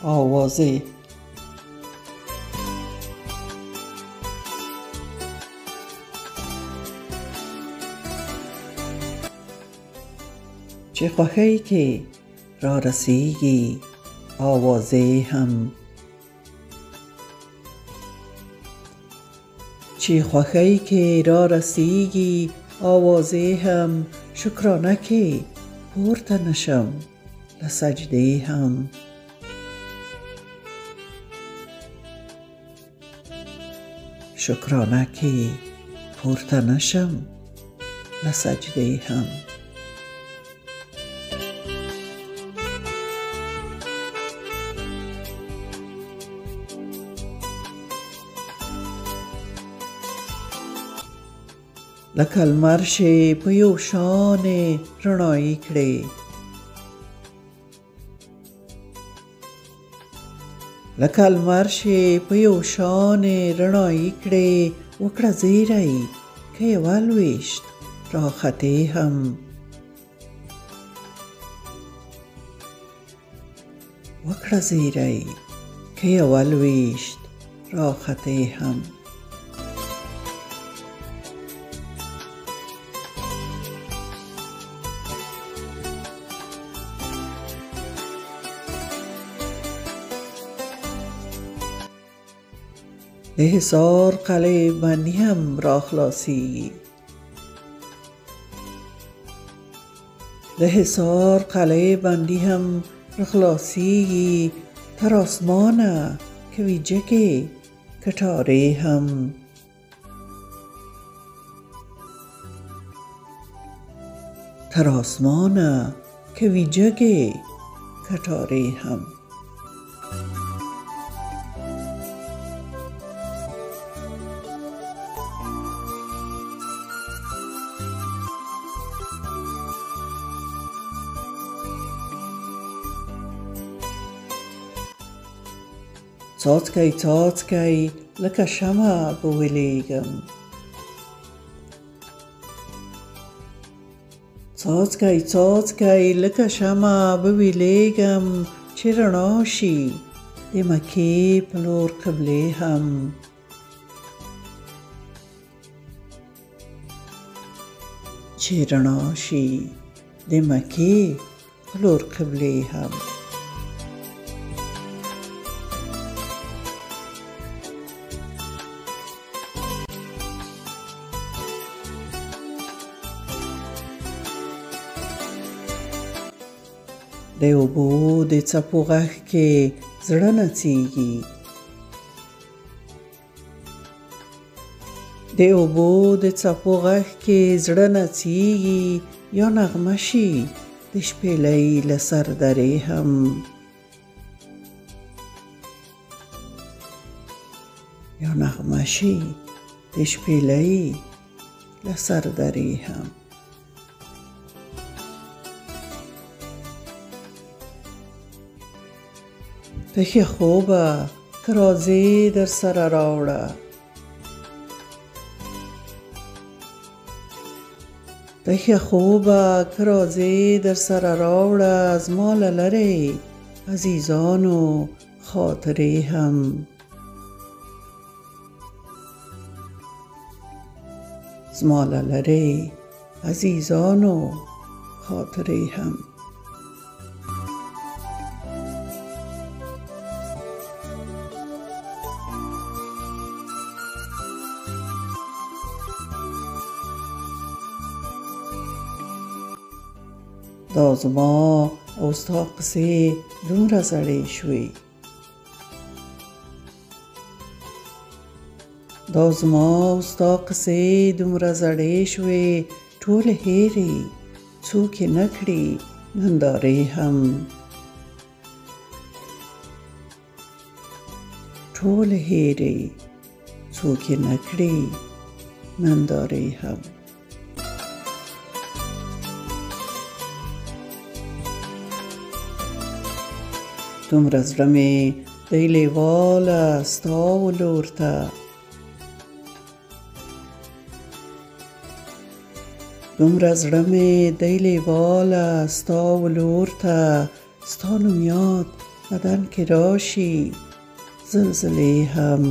آوازه. چه خوشی که را رسیگی آوازه هم، چه خوشی که را رسیگی آوازه هم. شکرانه که پورته نشم لسجده هم، شکرانه که پورته نشم لسجده هم. لکه لمر چې په یو شان رڼایي کړې، لکه لمر چې په یو شان رڼایي کړې. وکړه زیری که یوه لویشت راختې هم، وکړه زیری که یوه لویشت راختې هم. د حصار قلعه بندي هم را خلاصیږي، د حصار قلعه بندي هم را خلاصیږي. تر آسمانه کوي جګې کټارې هم، تر آسمانه کوي جګې کټارې هم. څاڅکی څاڅکی لکه شمع به ویلېږم، څاڅکی څاڅکی لکه شمع به ویلېږم. چې رڼا شي د مکې په لور قبلې هم، چې رڼا شي د مکې په لور قبلې هم. د اوبو د څپو غږ کې زړه نڅیږي، د اوبو د څپو غږ کې زړه نڅیږي. یا نغمه شي د شپېلۍ له سردرې هم، یا نغمه شي د شپېلۍ له سردرې هم. تخیه خوبه که راځې در سره راوړه، تخیه خوبه که راځې در سره راوړه. زما له لرې عزیزانو خاطرې هم، زما له لرې عزیزانو خاطرې هم. دا زما او ستا قصې دومره زړې شوې، دا زما او ستا قصې دومره زړې شوې. ټولې هېرې څوک یې نه کړي نندارې هم، ټولې هېرې څوک یې نه کړي نندارې هم. دومره زړه مې دی لیواله ستا و لور ته، دومره زړه مې دی لیواله ستا و لور ته. ستا نوم یاد بدن کې راشي زلزلې هم.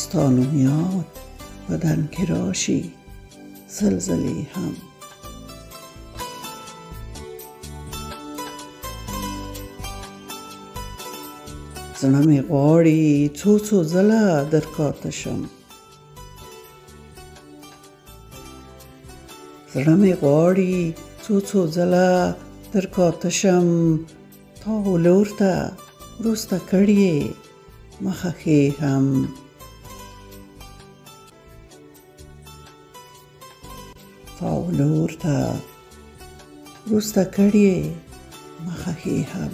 ستا نوم یاد بدن کې راشي زلزلې هم. زړه مې غواړي څو څو ځله درکاته شم. زړه مې غواړي څو څو ځله درکاته شم. تا ولور ته وروسته کړې مخه ښې هم. تا ولور ته وروسته کړې مخه ښې هم.